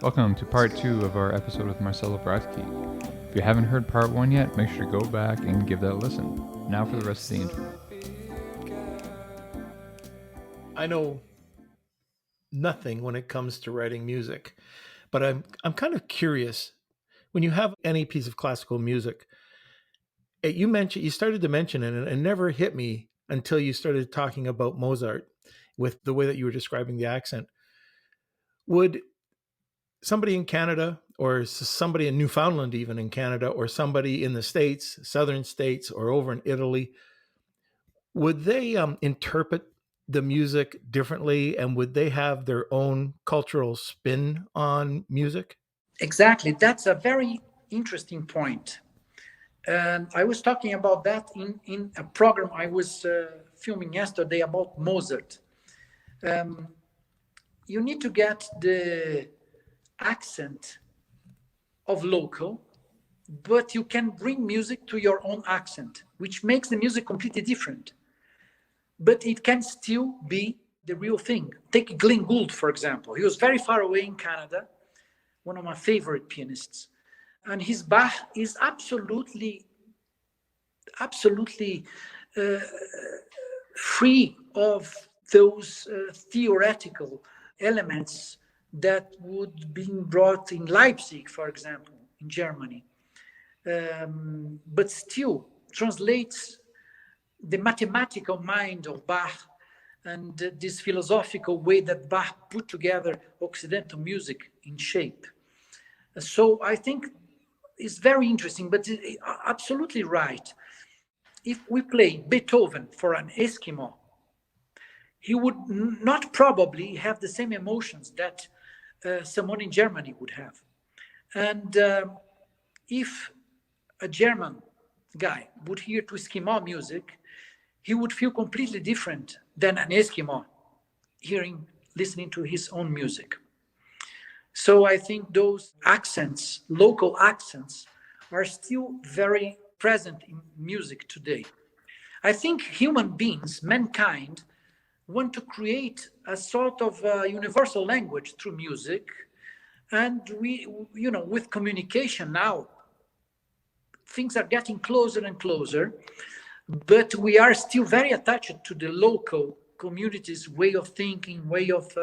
Welcome to part 2 of our episode with Marcelo Bratke. If you haven't heard part 1 yet, make sure to go back and give that a listen. Now for the rest of the intro. I know nothing when it comes to writing music, but I'm kind of curious. When you have any piece of classical music, you started to mention it, and it never hit me until you started talking about Mozart with the way that you were describing the accent. Would somebody in Canada, or somebody in Newfoundland, even in Canada, or somebody in the States, southern states, or over in Italy, would they interpret the music differently, and would they have their own cultural spin on music? Exactly. That's a very interesting point. And I was talking about that in a program I was filming yesterday about Mozart. You need to get the accent of local, but you can bring music to your own accent, which makes the music completely different. But it can still be the real thing. Take Glenn Gould, for example. He was very far away in Canada, one of my favorite pianists. And his Bach is absolutely free of those theoretical elements that would be brought in Leipzig, for example, in Germany. But still translates the mathematical mind of Bach and this philosophical way that Bach put together Occidental music in shape. So I think it's very interesting, but absolutely right. If we play Beethoven for an Eskimo, he would not probably have the same emotions that someone in Germany would have. And if a German guy would hear to Eskimo music, he would feel completely different than an Eskimo listening to his own music. So I think those accents, local accents, are still very present in music today. I think human beings, mankind, want to create a sort of universal language through music. And we, with communication now, things are getting closer and closer, but we are still very attached to the local community's way of thinking, way of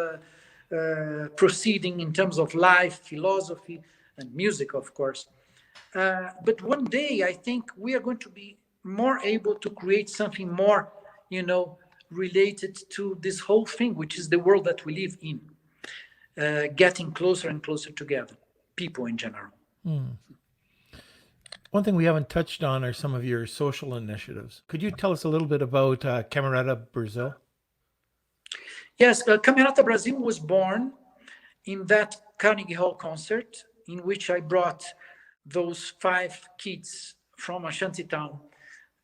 proceeding in terms of life, philosophy, and music, of course. But one day, I think we are going to be more able to create something more, related to this whole thing, which is the world that we live in, getting closer and closer together, people in general. One thing we haven't touched on are some of your social initiatives. Could you tell us a little bit about Camarada Brasil? Yes, Camarada Brasil was born in that Carnegie Hall concert in which I brought those 5 kids from a shanty town.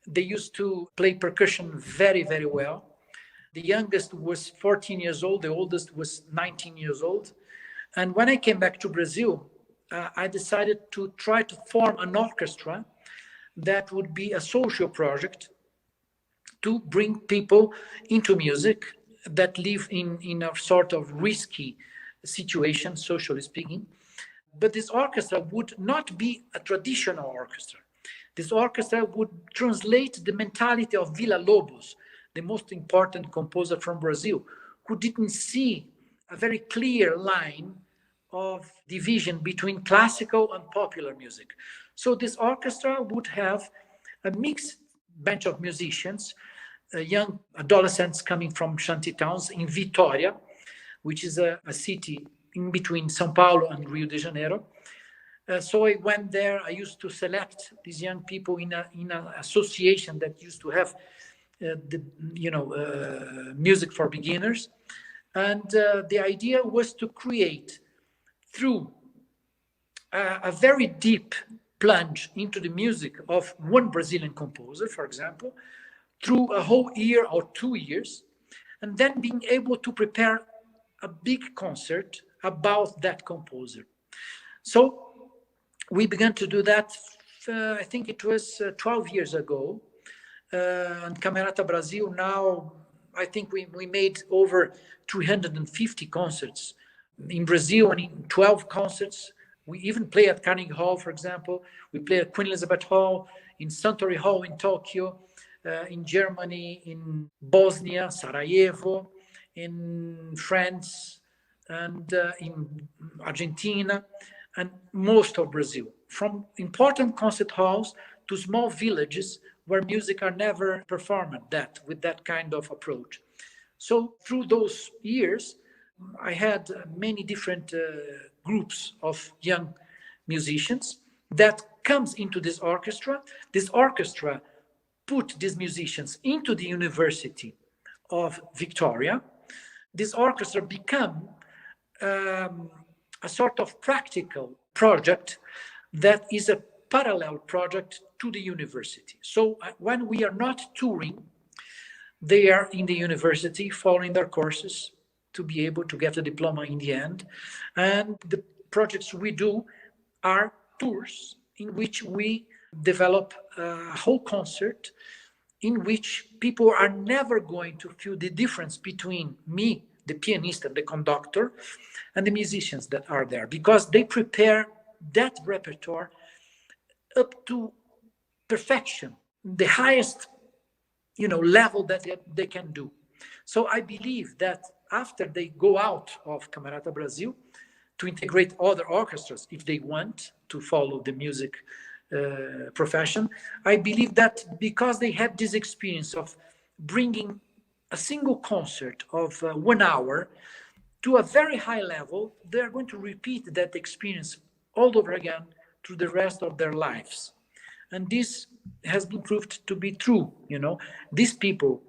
They used to play percussion very, very well. The youngest was 14 years old. The oldest was 19 years old. And when I came back to Brazil, I decided to try to form an orchestra that would be a social project to bring people into music that live in a sort of risky situation, socially speaking. But this orchestra would not be a traditional orchestra. This orchestra would translate the mentality of Villa-Lobos, the most important composer from Brazil, who didn't see a very clear line of division between classical and popular music. So this orchestra would have a mixed bunch of musicians, young adolescents coming from shanty towns in Vitória, which is a city in between Sao Paulo and Rio de Janeiro. So I went there. I used to select these young people in an association that used to have music for beginners. And the idea was to create, through a very deep plunge into the music of one Brazilian composer, for example, through a whole year or 2 years, and then being able to prepare a big concert about that composer. So we began to do that, I think it was 12 years ago. And Camarada Brasil now, I think we made over 350 concerts in Brazil and in 12 concerts. We even play at Carnegie Hall, for example. We play at Queen Elizabeth Hall, in Suntory Hall in Tokyo, in Germany, in Bosnia, Sarajevo, in France, and in Argentina, and most of Brazil. From important concert halls to small villages where music are never performed with that kind of approach. So through those years, I had many different groups of young musicians that comes into this orchestra. This orchestra put these musicians into the University of Victoria. This orchestra became a sort of practical project that is a parallel project to the university. So when we are not touring, they are in the university following their courses to be able to get a diploma in the end. And the projects we do are tours in which we develop a whole concert in which people are never going to feel the difference between me, the pianist and the conductor, and the musicians that are there, because they prepare that repertoire up to perfection, the highest level that they can do. So I believe that after they go out of Camarada Brasil to integrate other orchestras, if they want to follow the music profession, I believe that because they have this experience of bringing a single concert of 1 hour to a very high level, they're going to repeat that experience all over again through the rest of their lives. And this has been proved to be true. These people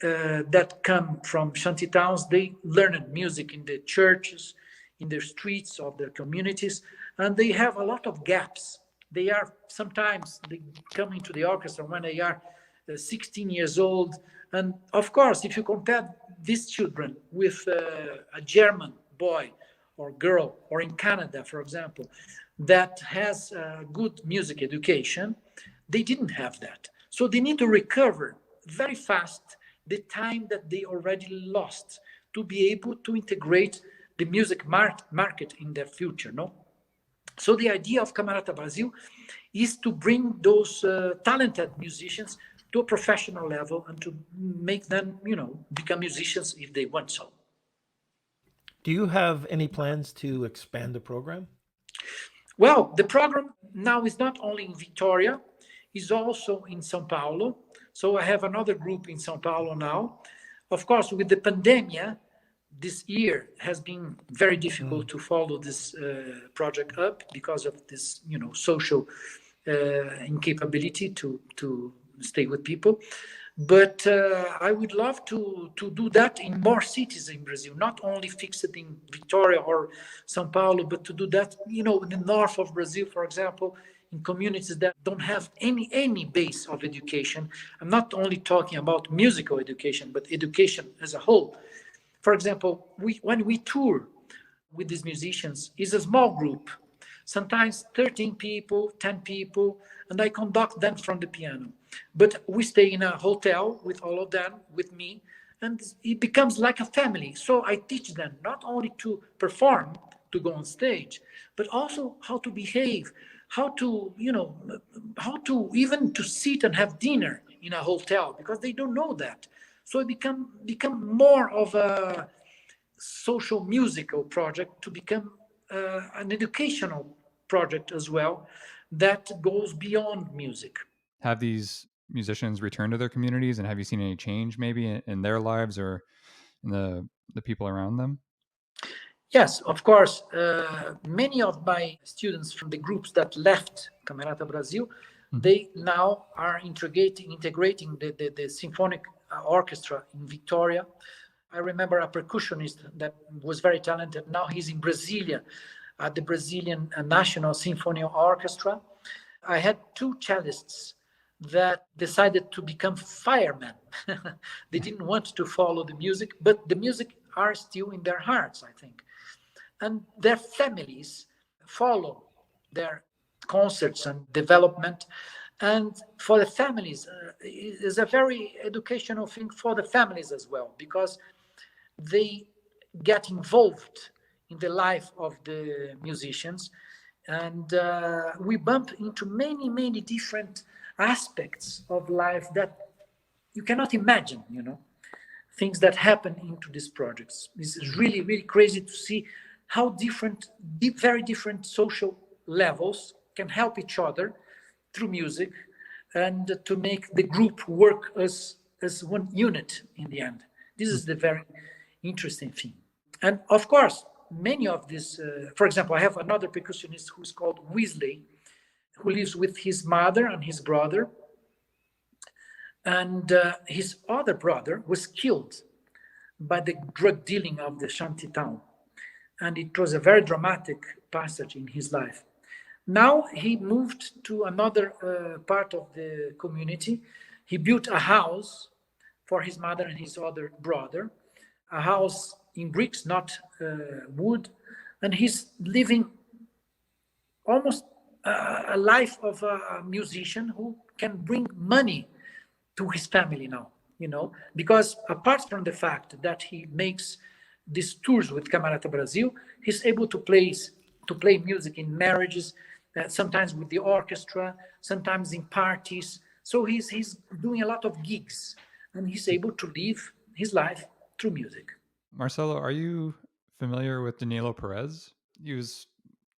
that come from shanty towns, they learned music in the churches, in the streets of their communities, and they have a lot of gaps. They come into the orchestra when they are 16 years old. And of course, if you compare these children with a German boy or girl, or in Canada, for example, that has a good music education, they didn't have that. So they need to recover very fast the time that they already lost to be able to integrate the music market in their future, no? So the idea of Camarada Brasil is to bring those talented musicians to a professional level and to make them, become musicians if they want so. Do you have any plans to expand the program? Well, the program now is not only in Victoria, it's also in Sao Paulo. So I have another group in Sao Paulo now. Of course, with the pandemic, this year has been very difficult to follow this project up because of this, social incapability to stay with people. But I would love to do that in more cities in Brazil, not only fixed in Victoria or Sao Paulo, but to do that, in the north of Brazil, for example, in communities that don't have any base of education. I'm not only talking about musical education, but education as a whole. For example, when we tour with these musicians, it's a small group, sometimes 13 people, 10 people, and I conduct them from the piano. But we stay in a hotel with all of them, with me, and it becomes like a family. So I teach them not only to perform, to go on stage, but also how to behave, how to even to sit and have dinner in a hotel, because they don't know that. So it become more of a social musical project to become an educational project as well that goes beyond music. Have these musicians returned to their communities, and have you seen any change maybe in their lives or in the people around them? Yes, of course. Many of my students from the groups that left Camarada Brasil, they now are integrating the symphonic orchestra in Victoria. I remember a percussionist that was very talented. Now he's in Brasilia at the Brazilian National Symphony Orchestra. I had 2 cellists that decided to become firemen. They didn't want to follow the music, but the music are still in their hearts, I think. And their families follow their concerts and development. And for the families, it's a very educational thing for the families as well, because they get involved in the life of the musicians. And we bump into many different aspects of life that you cannot imagine, things that happen into these projects. This is really crazy to see how different, very different social levels can help each other through music, and to make the group work as one unit in the end. This is the very interesting thing. And of course, many of these, for example, I have another percussionist who's called Weasley, who lives with his mother and his brother. And his other brother was killed by the drug dealing of the shanty town. And it was a very dramatic passage in his life. Now he moved to another part of the community. He built a house for his mother and his other brother, a house in bricks, not wood. And he's living almost a life of a musician who can bring money to his family now, because apart from the fact that he makes these tours with Camarada Brasil, he's able to play music in marriages, sometimes with the orchestra, sometimes in parties. So he's doing a lot of gigs, and he's able to live his life through music. Marcelo, are you familiar with Danilo Perez? He was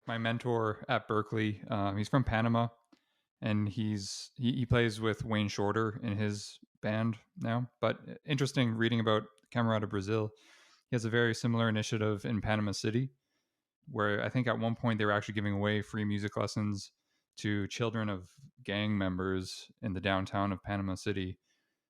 my mentor at Berkeley. He's from Panama, and he plays with Wayne Shorter in his band now. But interesting reading about Camarada Brasil. He has a very similar initiative in Panama City, where I think at one point they were actually giving away free music lessons to children of gang members in the downtown of Panama City,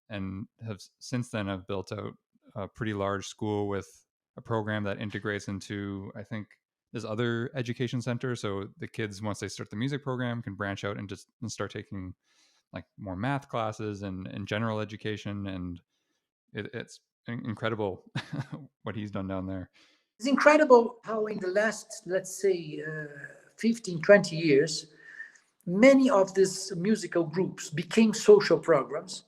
and have since then have built out a pretty large school with a program that integrates into, I think, this other education center. So the kids, once they start the music program, can branch out and start taking like more math classes and general education. And it's incredible what he's done down there. It's incredible how in the last, let's say, 15, 20 years, many of these musical groups became social programs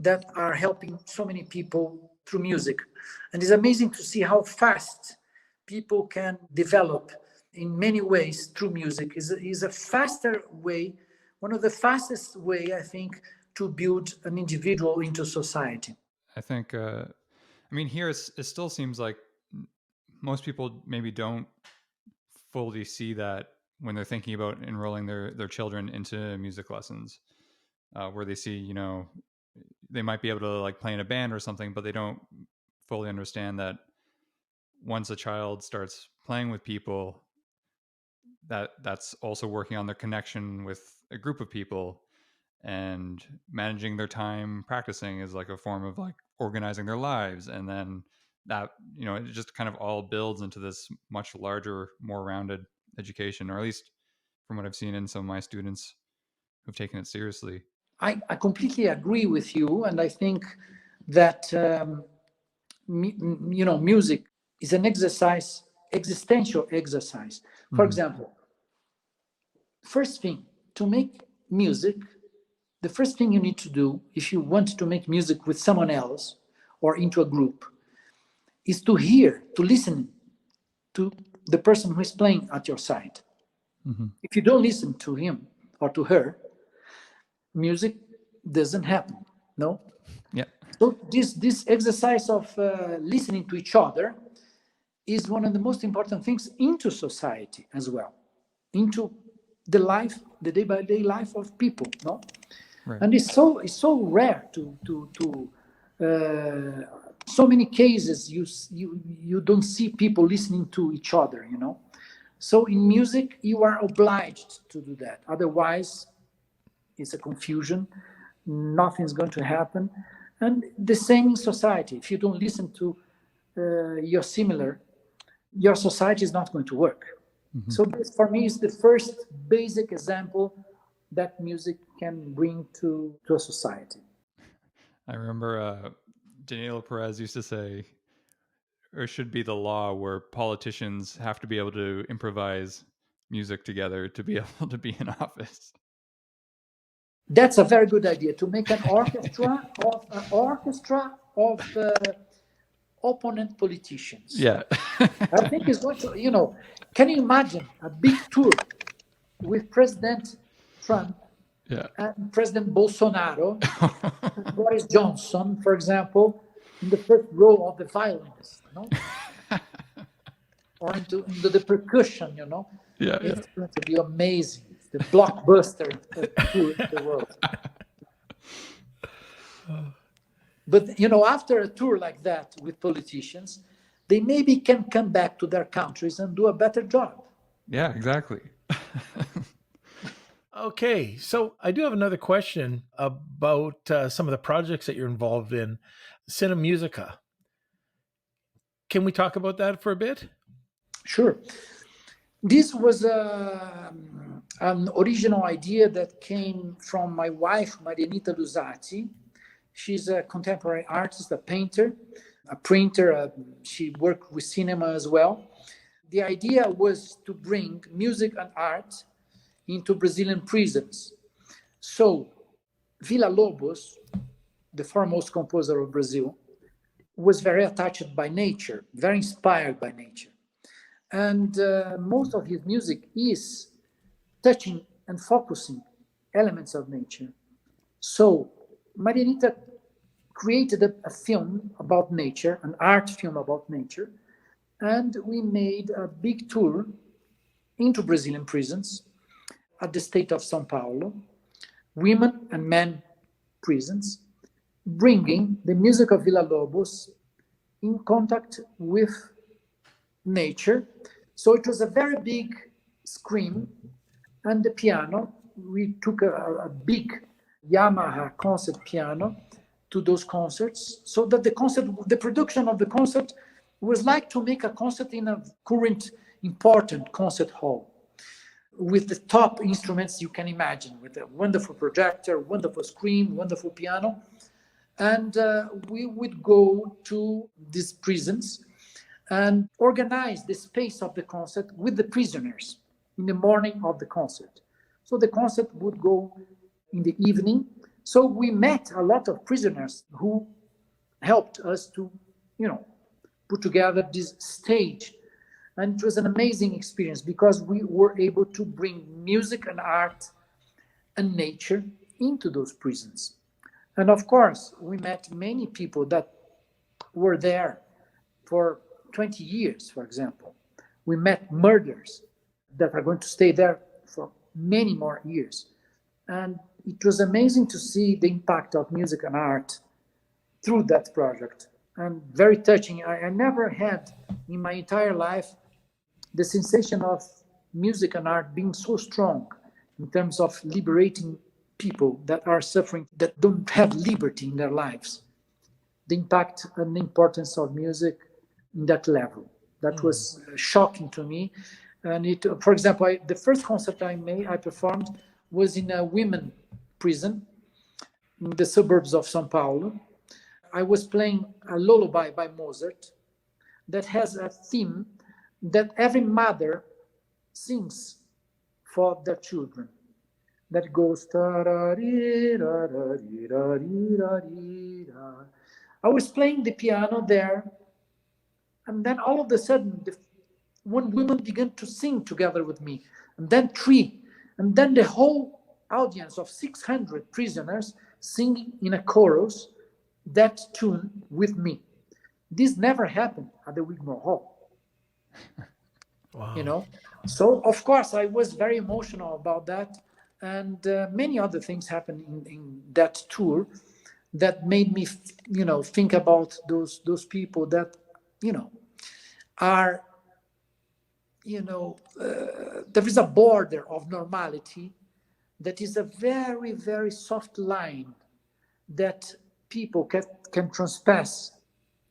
that are helping so many people through music. And it's amazing to see how fast people can develop in many ways through music. Is a faster way, one of the fastest way, I think, to build an individual into society. I think, here it still seems like most people maybe don't fully see that when they're thinking about enrolling their children into music lessons, where they see, they might be able to like play in a band or something, but they don't fully understand that once a child starts playing with people, that's also working on their connection with a group of people, and managing their time practicing is like a form of like organizing their lives. And then that, it just kind of all builds into this much larger, more rounded education, or at least from what I've seen in some of my students who've taken it seriously. I completely agree with you. And I think that, music is an existential exercise. For example, first thing, to make music, the first thing you need to do if you want to make music with someone else or into a group is to listen to the person who is playing at your side. If you don't listen to him or to her, music doesn't happen. No? Yeah. So this exercise of listening to each other is one of the most important things into society as well, into the life, the day-by-day life of people. No? Right. And it's so rare to so many cases you don't see people listening to each other. So in music you are obliged to do that. Otherwise, it's a confusion. Nothing's going to happen. And the same in society. If you don't listen to your similar, your society is not going to work. So this, for me, is the first basic example that music can bring to a society. I remember Danilo Perez used to say, there should be the law where politicians have to be able to improvise music together to be able to be in office. That's a very good idea, to make an orchestra opponent politicians. Yeah. I think it's going to, can you imagine a big tour with President Trump Yeah. and President Bolsonaro and Boris Johnson, for example, in the first row of the violins, or into the percussion, Yeah. It's going to be amazing. It's the blockbuster tour in the world. But, after a tour like that with politicians, they maybe can come back to their countries and do a better job. Yeah, exactly. Okay, so I do have another question about some of the projects that you're involved in. Cinemusica. Can we talk about that for a bit? Sure. This was an original idea that came from my wife, Marianita Lusati. She's a contemporary artist, a painter, a printer. She worked with cinema as well. The idea was to bring music and art into Brazilian prisons. So Villa-Lobos, the foremost composer of Brazil, was very attached by nature, very inspired by nature. And most of his music is touching and focusing elements of nature. So Marianita created a film about nature, an art film about nature, and we made a big tour into Brazilian prisons at the state of Sao Paulo, women and men prisons, bringing the music of Villa-Lobos in contact with nature. So it was a very big screen, and the piano, we took a big Yamaha concert piano to those concerts, so that the production of the concert was like to make a concert in a current important concert hall, with the top instruments you can imagine, with a wonderful projector, wonderful screen, wonderful piano. And we would go to these prisons and organize the space of the concert with the prisoners in the morning of the concert. So the concert would go in the evening. So we met a lot of prisoners who helped us to, put together this stage. And it was an amazing experience because we were able to bring music and art and nature into those prisons. And of course, we met many people that were there for 20 years, for example. We met murderers that are going to stay there for many more years. And it was amazing to see the impact of music and art through that project. And very touching. I never had in my entire life the sensation of music and art being so strong in terms of liberating people that are suffering, that don't have liberty in their lives. The impact and the importance of music in that level. That was shocking to me. And it, for example, the first concert I performed was in a women prison in the suburbs of Sao Paulo. I was playing a lullaby by Mozart that has a theme that every mother sings for their children. That goes. I was playing the piano there, and then all of a sudden, one woman began to sing together with me, and then three, and then the whole audience of 600 prisoners singing in a chorus that tune with me. This never happened at the Wigmore Hall. Wow. So of course I was very emotional about that, and many other things happened in that tour that made me think about those people that are there is a border of normality that is a very, very soft line that people can trespass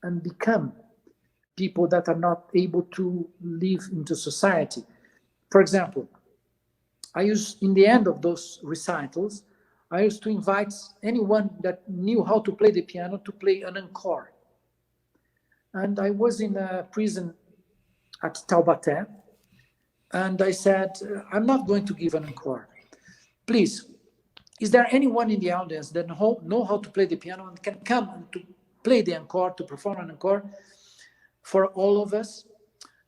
and become people that are not able to live into society. For example, in the end of those recitals, I used to invite anyone that knew how to play the piano to play an encore. And I was in a prison at Taubaté, and I said, I'm not going to give an encore. Please, is there anyone in the audience that know how to play the piano and can come and to play the encore, to perform an encore? for all of us.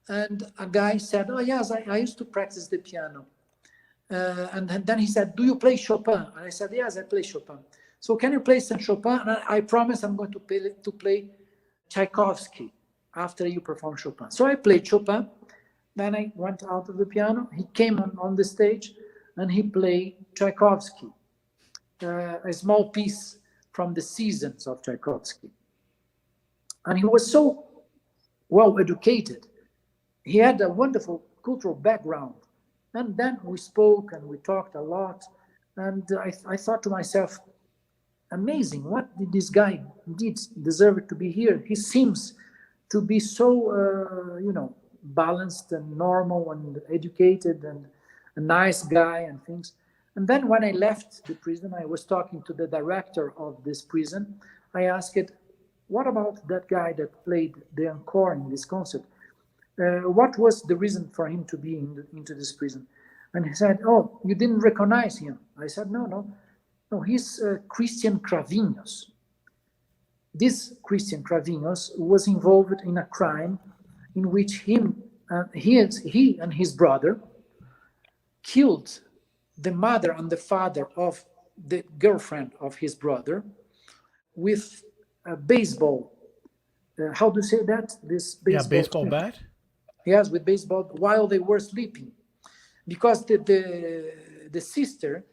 And a guy said, oh, yes, I used to practice the piano. And then he said, do you play Chopin? And I said, yes, I play Chopin. So can you play some Chopin? And I promise I'm going to play Tchaikovsky after you perform Chopin. So I played Chopin. Then I went out of the piano. He came on the stage and he played Tchaikovsky, a small piece from the Seasons of Tchaikovsky. And he was so well educated. He had a wonderful cultural background. And then we spoke and we talked a lot. And I thought to myself, amazing, what did this guy did deserve to be here? He seems to be so, balanced and normal and educated and a nice guy and things. And then when I left the prison, I was talking to the director of this prison. I asked, what about that guy that played the encore in this concert? What was the reason for him to be into this prison? And he said, oh, you didn't recognize him. I said, no, he's Christian Cravinhos. This Christian Cravinhos was involved in a crime in which he and his brother killed the mother and the father of the girlfriend of his brother with a baseball. How do you say that? This baseball bat? Yes, with baseball while they were sleeping. Because the sister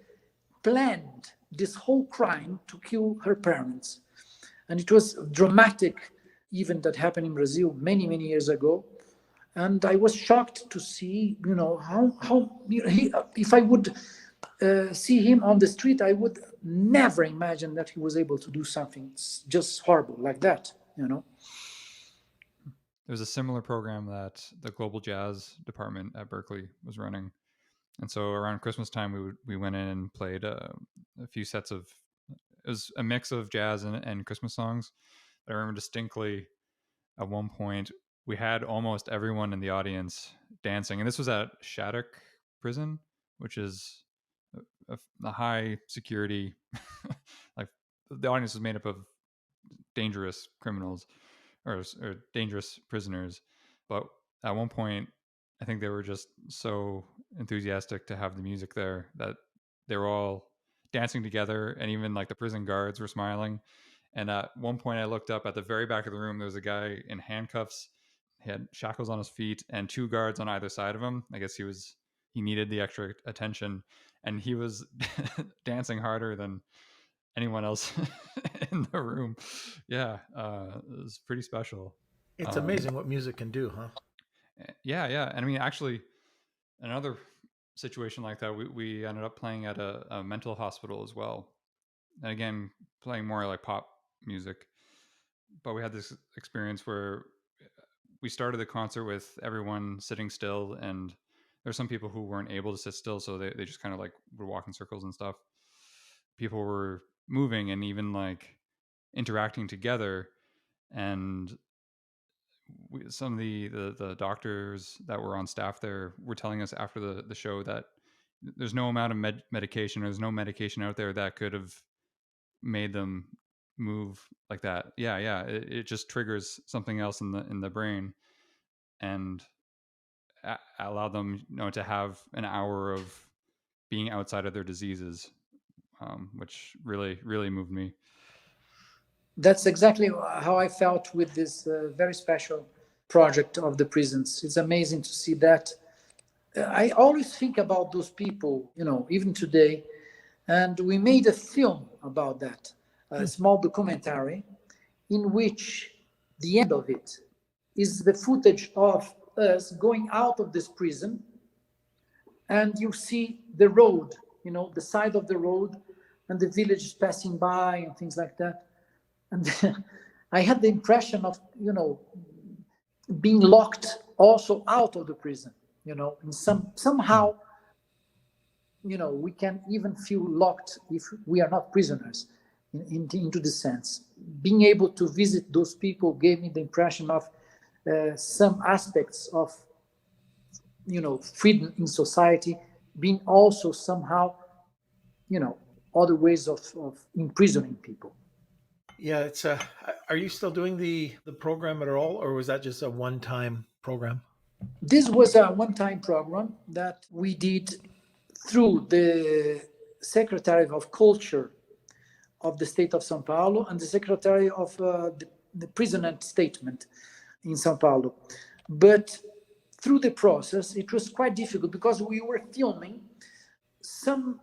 planned this whole crime to kill her parents. And it was a dramatic event that happened in Brazil many, many years ago. And I was shocked to see, how if I would see him on the street, I would never imagine that he was able to do something just horrible like that, There was a similar program that the Global Jazz Department at Berkeley was running. And so around Christmas time, we went in and played a few sets of, it was a mix of jazz and Christmas songs. I remember distinctly at one point, we had almost everyone in the audience dancing. And this was at Shattuck Prison, which is a high security, like the audience was made up of dangerous criminals or dangerous prisoners. But at one point, I think they were just so enthusiastic to have the music there that they were all dancing together, and even like the prison guards were smiling. And at one point I looked up at the very back of the room, there was a guy in handcuffs. He had shackles on his feet and two guards on either side of him. I guess he needed the extra attention, and he was dancing harder than anyone else in the room. Yeah, it was pretty special. It's amazing what music can do, huh? Yeah. And I mean, actually, another situation like that, we ended up playing at a mental hospital as well. And again, playing more like pop music. But we had this experience where we started the concert with everyone sitting still, and there's some people who weren't able to sit still, so they just kind of like would walk in circles and stuff. People were moving and even like interacting together, and some of the doctors that were on staff there were telling us after the show that there's no amount of medication, or there's no medication out there that could have made them move like that. Yeah. It just triggers something else in the brain, and allow them, to have an hour of being outside of their diseases, which really, really moved me. That's exactly how I felt with this very special project of the prisons. It's amazing to see that. I always think about those people, even today. And we made a film about that, a small documentary, in which the end of it is the footage of us going out of this prison, and you see the road, the side of the road, and the village passing by and things like that. And I had the impression of, being locked also out of the prison, and somehow, we can even feel locked if we are not prisoners into the sense. Being able to visit those people gave me the impression of some aspects of, freedom in society being also somehow, other ways of imprisoning people. Yeah, it's I Are you still doing the program at all, or was that just a one-time program? This was a one-time program that we did through the Secretary of Culture of the state of Sao Paulo and the Secretary of the Prison and Statement in Sao Paulo. But through the process, it was quite difficult because we were filming. Some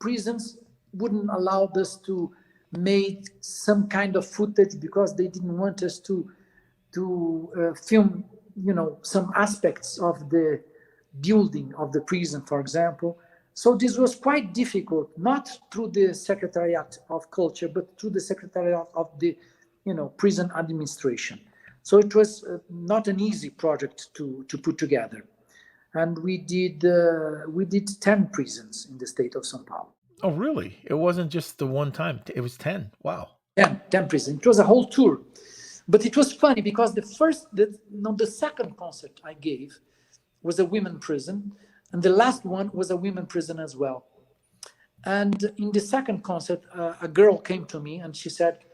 prisons wouldn't allow us to make some kind of footage because they didn't want us to film, some aspects of the building of the prison, for example. So this was quite difficult, not through the Secretariat of Culture, but through the Secretariat of the, prison administration. So it was not an easy project to put together. And we did 10 prisons in the state of Sao Paulo. Oh, really? It wasn't just the one time. It was 10. Wow. 10 prisons. It was a whole tour. But it was funny because the second concert I gave was a women prison, and the last one was a women prison as well. And in the second concert, a girl came to me and she said,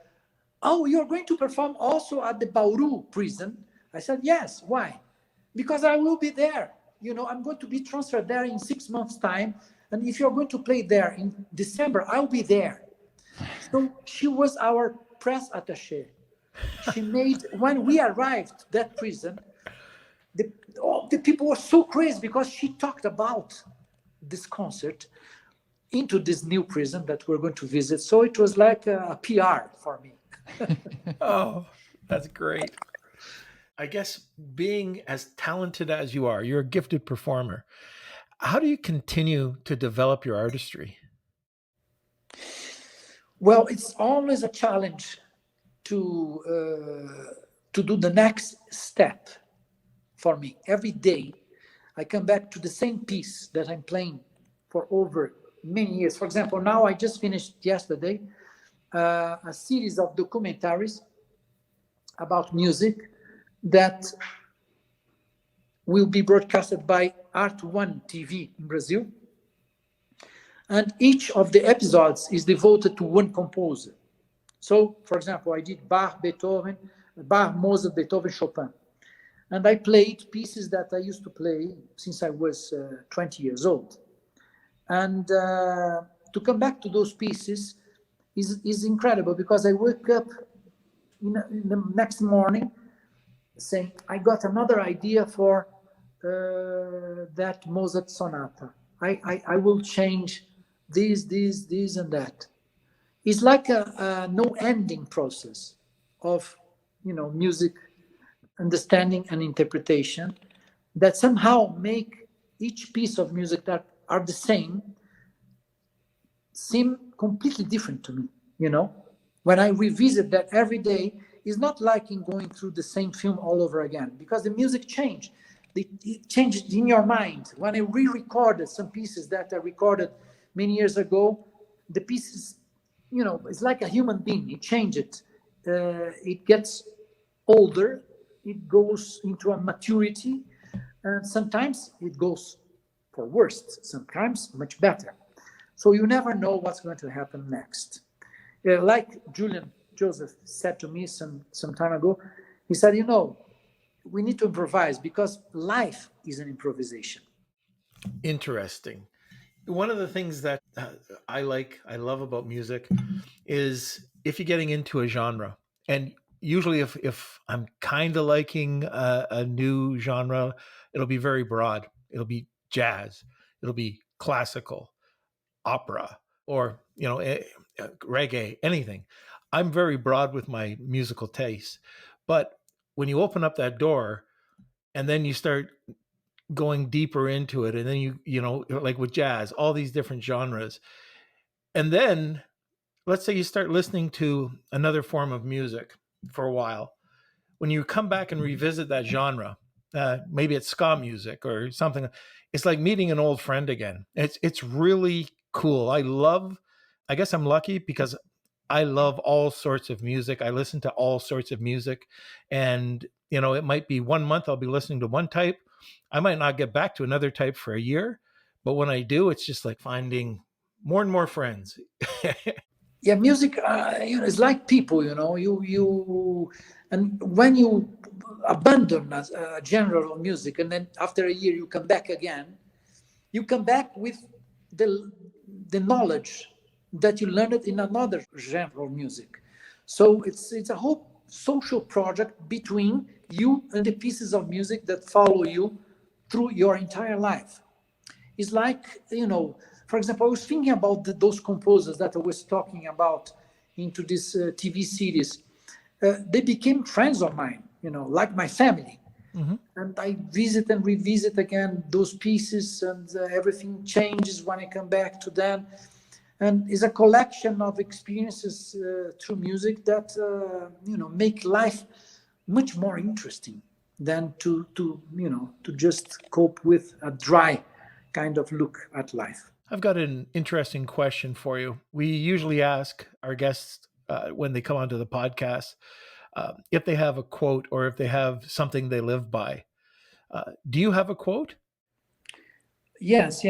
"Oh, you're going to perform also at the Bauru prison?" I said, "Yes." Why? "Because I will be there. I'm going to be transferred there in 6 months' time. And if you're going to play there in December, I'll be there." So she was our press attaché. She made, when we arrived that prison, the people were so crazy because she talked about this concert into this new prison that we're going to visit. So it was like a PR for me. Oh, that's great. I guess being as talented as you are, you're a gifted performer. How do you continue to develop your artistry? Well, it's always a challenge to do the next step for me. Every day, I come back to the same piece that I'm playing for over many years. For example, now I just finished yesterday a series of documentaries about music that will be broadcasted by Art1 TV in Brazil. And each of the episodes is devoted to one composer. So, for example, I did Bach, Mozart, Beethoven, Chopin. And I played pieces that I used to play since I was 20 years old. And to come back to those pieces is incredible because I wake up in the next morning saying, I got another idea for that Mozart sonata. I will change this, and that. It's like a no ending process of, music understanding and interpretation that somehow make each piece of music that are the same seem completely different to me, When I revisit that every day, it's not like in going through the same film all over again because the music changed. It changed in your mind. When I re-recorded some pieces that I recorded many years ago, the pieces, it's like a human being. It changes. It gets older. It goes into a maturity. And sometimes it goes for worse. Sometimes much better. So you never know what's going to happen next. Like Julian Joseph said to me some time ago, he said, we need to improvise because life is an improvisation. Interesting. One of the things that I love about music is if you're getting into a genre, and usually if I'm kind of liking a new genre, it'll be very broad. It'll be jazz, it'll be classical, opera, or reggae, anything. I'm very broad with my musical taste, but when you open up that door and then you start going deeper into it, and then you like with jazz, all these different genres, and then let's say you start listening to another form of music for a while, when you come back and revisit that genre, maybe it's ska music or something, it's like meeting an old friend again. It's really cool. I guess I'm lucky because I love all sorts of music. I listen to all sorts of music, and it might be 1 month I'll be listening to one type. I might not get back to another type for a year, but when I do, it's just like finding more and more friends. Yeah, music, it's like people, and when you abandon a genre of music, and then after a year you come back again, you come back with the the knowledge that you learned in another genre of music. So it's a whole social project between you and the pieces of music that follow you through your entire life. It's like, for example, I was thinking about those composers that I was talking about into this TV series. They became friends of mine, like my family. Mm-hmm. And I visit and revisit again those pieces, and everything changes when I come back to them. And it's a collection of experiences through music that make life much more interesting than to just cope with a dry kind of look at life. I've got an interesting question for you. We usually ask our guests when they come onto the podcast if they have a quote or if they have something they live by. Do you have a quote? Yes.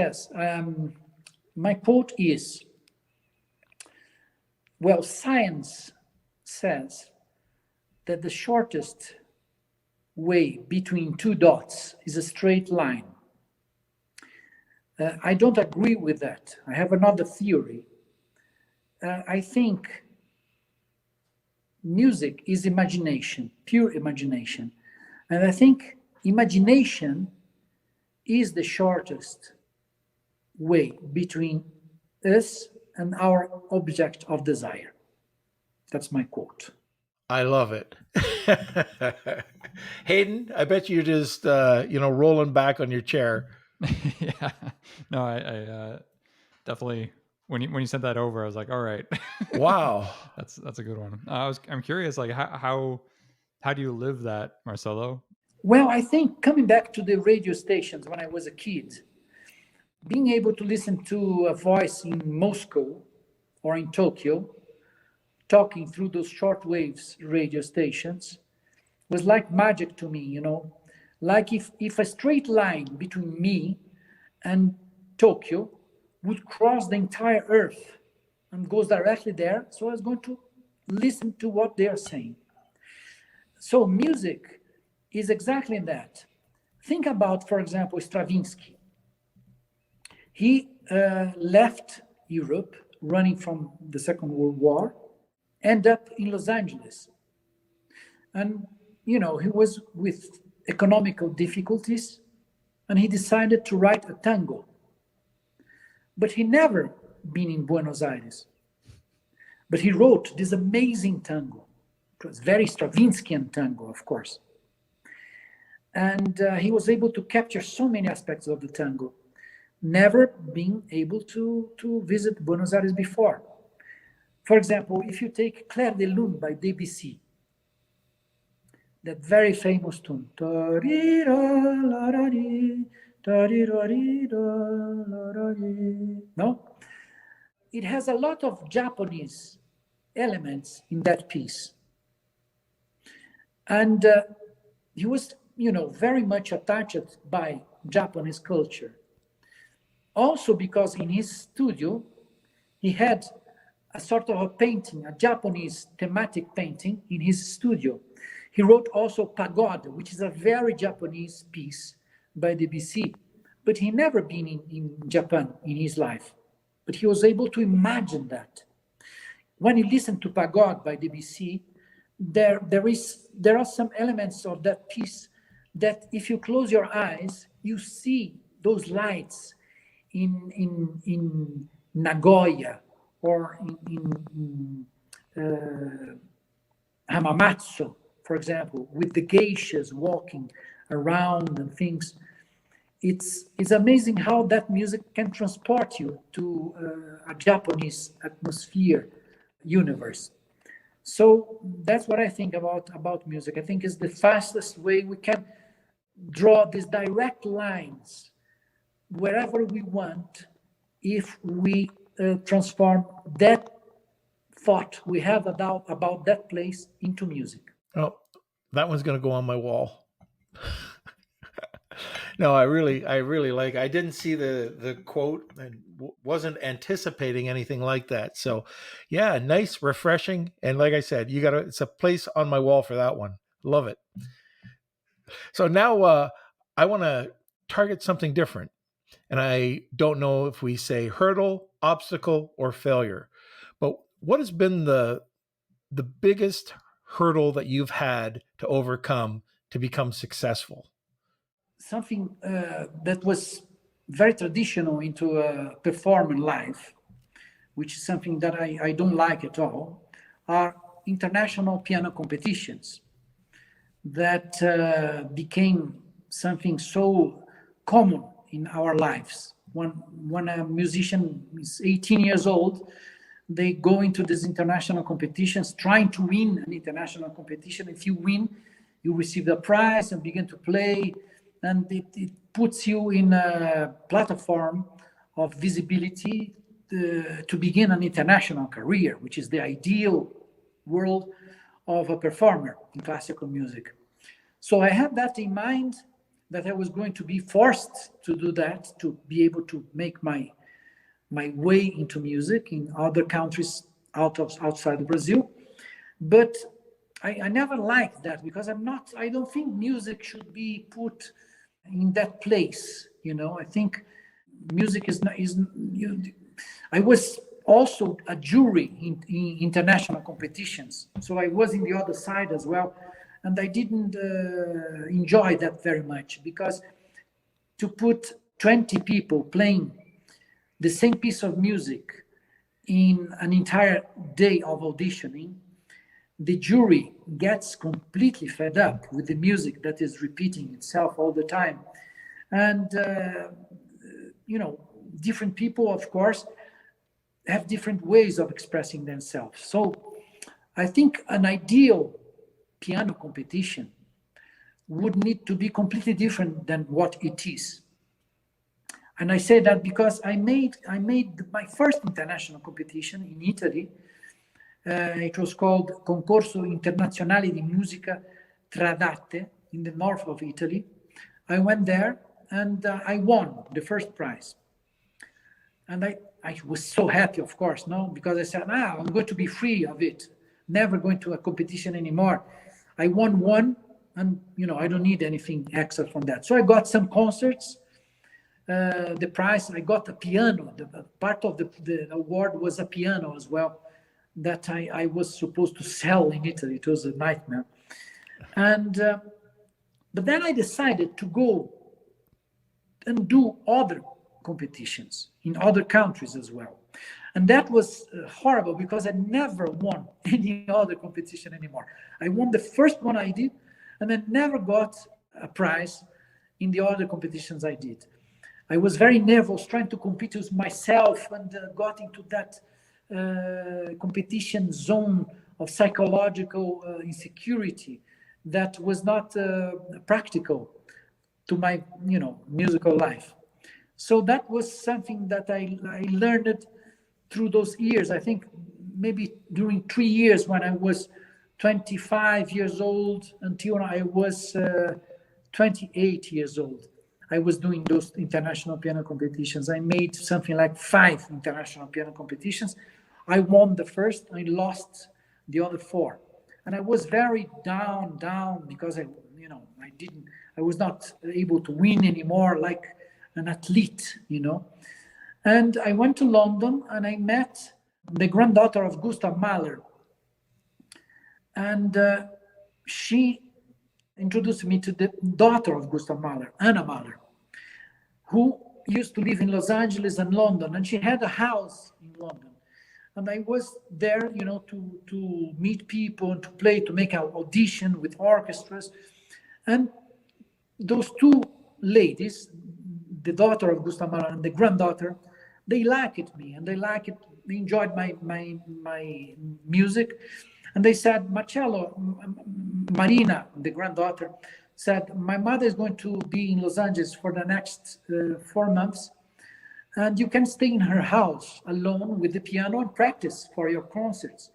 My quote is, well, science says that the shortest way between two dots is a straight line. I don't agree with that. I have another theory. I think music is imagination, pure imagination. And I think imagination is the shortest way between us and our object of desire. That's my quote. I love it. Hayden, I bet you're just rolling back on your chair. Yeah, no, I definitely when you sent that over, I was like, all right, Wow. that's a good one. I'm curious, like how do you live that, Marcelo? Well, I think coming back to the radio stations when I was a kid, being able to listen to a voice in Moscow or in Tokyo talking through those shortwaves radio stations was like magic to me. Like if a straight line between me and Tokyo would cross the entire earth and goes directly there, so I was going to listen to what they are saying. So music is exactly that. Think about, for example, Stravinsky. He left Europe running from the Second World War, end up in Los Angeles. And, he was with economical difficulties, and he decided to write a tango. But he never been in Buenos Aires. But he wrote this amazing tango. It was very Stravinskyan tango, of course. And he was able to capture so many aspects of the tango, never being able to visit Buenos Aires before. For example, if you take Clair de Lune by Debussy, that very famous tune, no? It has a lot of Japanese elements in that piece. And he was, very much attached by Japanese culture. Also because in his studio, he had a sort of a painting, a Japanese thematic painting in his studio. He wrote also Pagode, which is a very Japanese piece by Debussy, but he never been in Japan in his life. But he was able to imagine that. When you listen to Pagode by Debussy, there are some elements of that piece that if you close your eyes, you see those lights in Nagoya or in Hamamatsu, for example, with the geishas walking around and things. It's amazing how that music can transport you to a Japanese atmosphere universe. So that's what I think about music. I think it's the fastest way we can draw these direct lines wherever we want if we transform that thought we have about that place into music. Oh, that one's going to go on my wall. No, I really like. I didn't see the quote and wasn't anticipating anything like that. So, yeah, nice, refreshing, and like I said, you got to. It's a place on my wall for that one. Love it. So now, I want to target something different, and I don't know if we say hurdle, obstacle, or failure, but what has been the biggest hurdle that you've had to overcome to become successful? Something that was very traditional into a performing life, which is something that I don't like at all, are international piano competitions that became something so common in our lives. When a musician is 18 years old, they go into these international competitions trying to win an international competition. If you win, you receive the prize and begin to play, and it puts you in a platform of visibility to begin an international career, which is the ideal world of a performer in classical music. So I had that in mind, that I was going to be forced to do that to be able to make my way into music in other countries outside of Brazil. But I never liked that, because I don't think music should be put in that place. I think music is not, I was also a jury in international competitions. So I was in the other side as well. And I didn't enjoy that very much, because to put 20 people playing the same piece of music in an entire day of auditioning, the jury gets completely fed up with the music that is repeating itself all the time. And, different people, of course, have different ways of expressing themselves. So I think an ideal piano competition would need to be completely different than what it is. And I say that because I made my first international competition in Italy. It was called Concorso Internazionale di Musica Tradate in the north of Italy. I went there and I won the first prize. And I was so happy, of course, no, because I said, I'm going to be free of it, never going to a competition anymore. I won one, and I don't need anything extra from that. So I got some concerts. The prize, I got a piano. The part of the award was a piano as well, that I was supposed to sell in Italy. It was a nightmare. And but then I decided to go and do other competitions in other countries as well. And that was horrible, because I never won any other competition anymore. I won the first one I did, and then never got a prize in the other competitions I did. I was very nervous trying to compete with myself, and got into that competition zone of psychological insecurity that was not practical to my musical life. So that was something that I learned through those years. I think maybe during 3 years, when I was 25 years old until I was 28 years old, I was doing those international piano competitions. I made something like 5 international piano competitions. I won the first, I lost the other 4. And I was very down, because I was not able to win anymore like an athlete, And I went to London and I met the granddaughter of Gustav Mahler. And she introduced me to the daughter of Gustav Mahler, Anna Mahler, who used to live in Los Angeles and London. And she had a house in London. And I was there, to meet people and to play, to make an audition with orchestras. And those 2 ladies, the daughter of Gustav Mahler and the granddaughter, they liked me, and they enjoyed my music. And they said, Marcelo, Marina, the granddaughter, said, my mother is going to be in Los Angeles for the next 4 months, and you can stay in her house alone with the piano and practice for your concerts.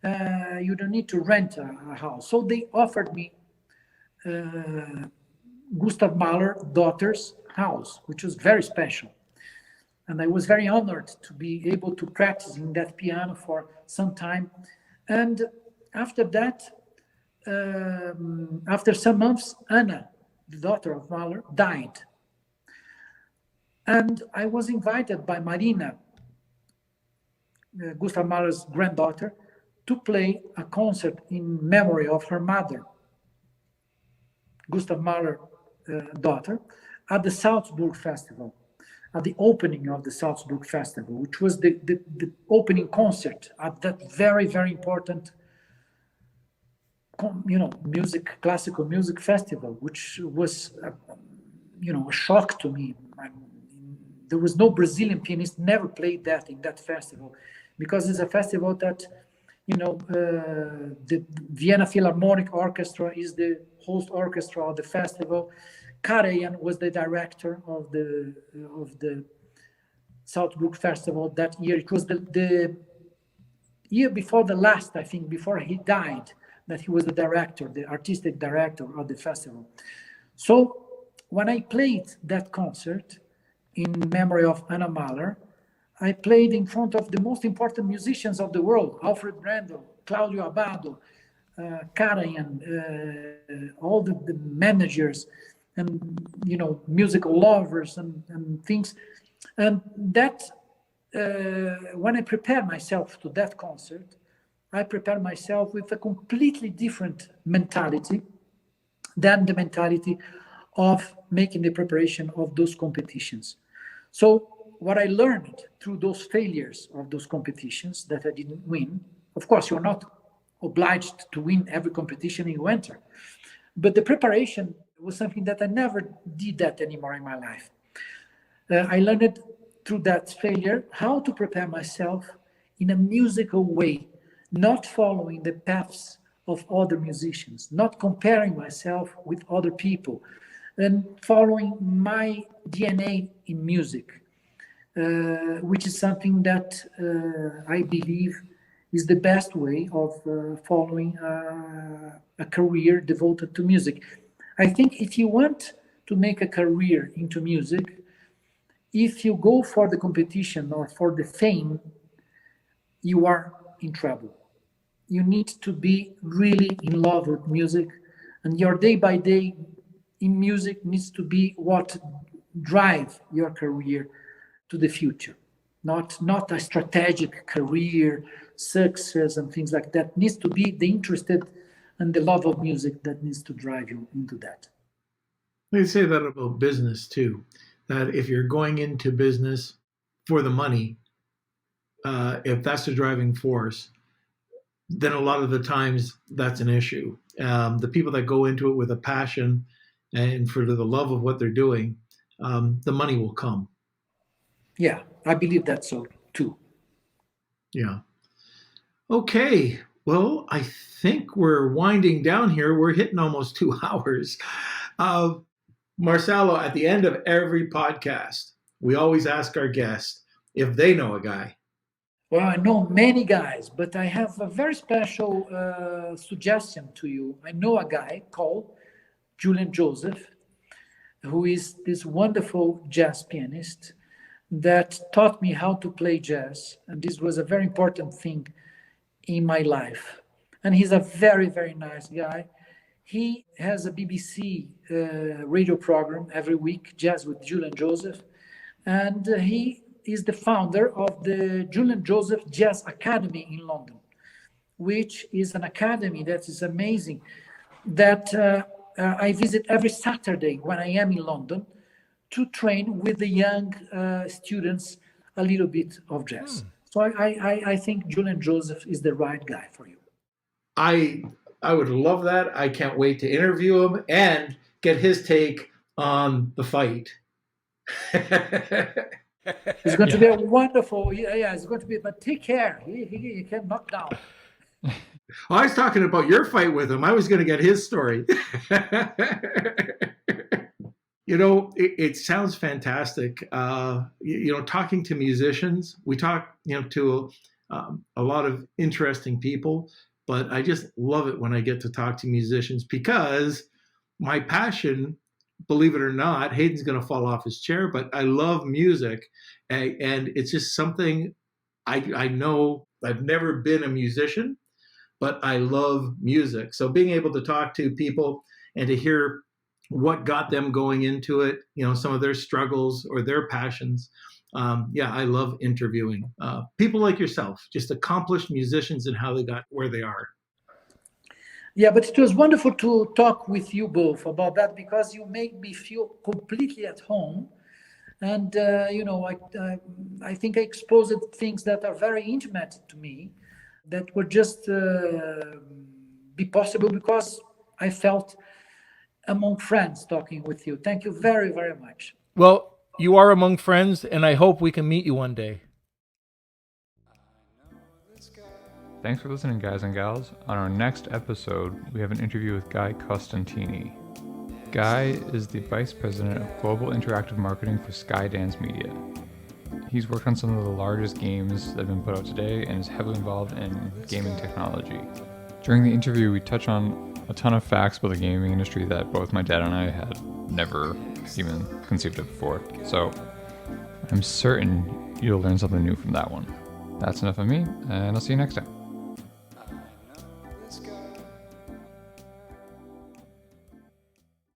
You don't need to rent a house. So they offered me Gustav Mahler's daughter's house, which was very special. And I was very honored to be able to practice in that piano for some time. And after that, after some months, Anna, the daughter of Mahler, died. And I was invited by Marina, Gustav Mahler's granddaughter, to play a concert in memory of her mother, Gustav Mahler's daughter, at the Salzburg Festival, at the opening of the Salzburg Festival, which was the opening concert at that very, very important, classical music festival, which was, a shock to me. There was no Brazilian pianist never played that in that festival, because it's a festival that, the Vienna Philharmonic Orchestra is the host orchestra of the festival. Karajan was the director of the Salzburg Festival that year. It was the year before the last, I think, before he died, that he was the director, the artistic director of the festival. So when I played that concert in memory of Anna Mahler, I played in front of the most important musicians of the world: Alfred Brendel, Claudio Abbado, Karajan, all the managers and, musical lovers and things. And that, when I prepared myself to that concert, I prepared myself with a completely different mentality than the mentality of making the preparation of those competitions. So what I learned through those failures of those competitions that I didn't win, of course, you're not obliged to win every competition you enter, but the preparation was something that I never did that anymore in my life. I learned through that failure how to prepare myself in a musical way, not following the paths of other musicians, not comparing myself with other people, and following my DNA in music, which is something that I believe is the best way of following a career devoted to music. I think if you want to make a career into music, if you go for the competition or for the fame, you are in trouble. You need to be really in love with music, and your day by day in music needs to be what drive your career to the future, not a strategic career, success and things like that. It needs to be the interest and the love of music that needs to drive you into that. They say that about business too, that if you're going into business for the money, if that's the driving force, then a lot of the times that's an issue. The people that go into it with a passion and for the love of what they're doing, the money will come. Yeah, I believe that so too. Yeah. Okay. Well, I think we're winding down here. We're hitting almost 2 hours. Marcelo, at the end of every podcast, we always ask our guests if they know a guy. Well, I know many guys, but I have a very special suggestion to you. I know a guy called Julian Joseph, who is this wonderful jazz pianist that taught me how to play jazz. And this was a very important thing in my life. And he's a very, very nice guy. He has a BBC radio program every week, Jazz with Julian Joseph. And he is the founder of the Julian Joseph Jazz Academy in London, which is an academy that is amazing, that I visit every Saturday when I am in London to train with the young students a little bit of jazz. So I think Julian Joseph is the right guy for you. I would love that. I can't wait to interview him and get his take on the fight. It's going to be a wonderful, it's going to be, but take care. He can knock down. I was talking about your fight with him. I was going to get his story. It sounds fantastic. Talking to musicians, we talk, to a lot of interesting people, but I just love it when I get to talk to musicians because my passion believe it or not, Hayden's going to fall off his chair, but I love music. And it's just something I know. I've never been a musician, but I love music. So being able to talk to people and to hear what got them going into it, some of their struggles or their passions. Yeah, I love interviewing people like yourself, just accomplished musicians and how they got where they are. Yeah, but it was wonderful to talk with you both about that, because you make me feel completely at home. And, I think I exposed things that are very intimate to me, that would just be possible because I felt among friends talking with you. Thank you very, very much. Well, you are among friends, and I hope we can meet you one day. Thanks for listening, guys and gals. On our next episode, we have an interview with Guy Costantini. Guy is the Vice President of Global Interactive Marketing for Skydance Media. He's worked on some of the largest games that have been put out today and is heavily involved in gaming technology. During the interview, we touch on a ton of facts about the gaming industry that both my dad and I had never even conceived of before. So I'm certain you'll learn something new from that one. That's enough of me, and I'll see you next time.